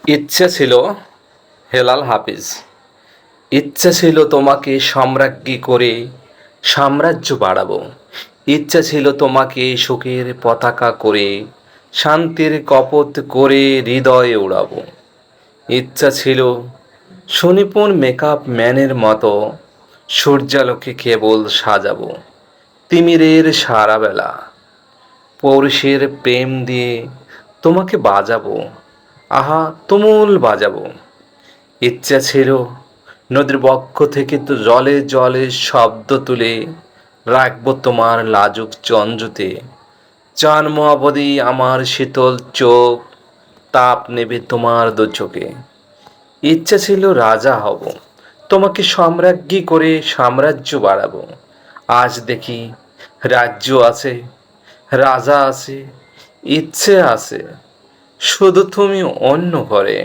ইচ্ছে ছিল, হেলাল হাফিজ। ইচ্ছে ছিল তোমাকে সম্রাজ্ঞী করে সাম্রাজ্য বাড়াবো। ইচ্ছে ছিল তোমাকে সুখের পতাকা করে শান্তির কপোত করে হৃদয়ে উড়াবো। ইচ্ছা ছিল সুনিপুণ মেকআপ ম্যানের মতো সূর্যালোকে কেবল সাজাবো তিমিরের সারা বেলা। পৌরুষের প্রেম দিয়ে তোমাকে বাজাবো, আহা তুমুল বাজাবো। ইচ্ছা ছিল নদীর বক্ষ থেকে তো জলে জলে শব্দ তুলে রাখবো তোমার লাজুক চঞ্জুতে। চান মহাবধি আমার শীতল চোখ তাপ নেবে তোমার দু চোখে। ইচ্ছা ছিল রাজা হব, তোমাকে সম্রাজ্ঞী করে সাম্রাজ্য বাড়াবো। আজ দেখি রাজ্য আছে, রাজা আছে, ইচ্ছে আছে, শুধু তুমি অন্য ঘরে।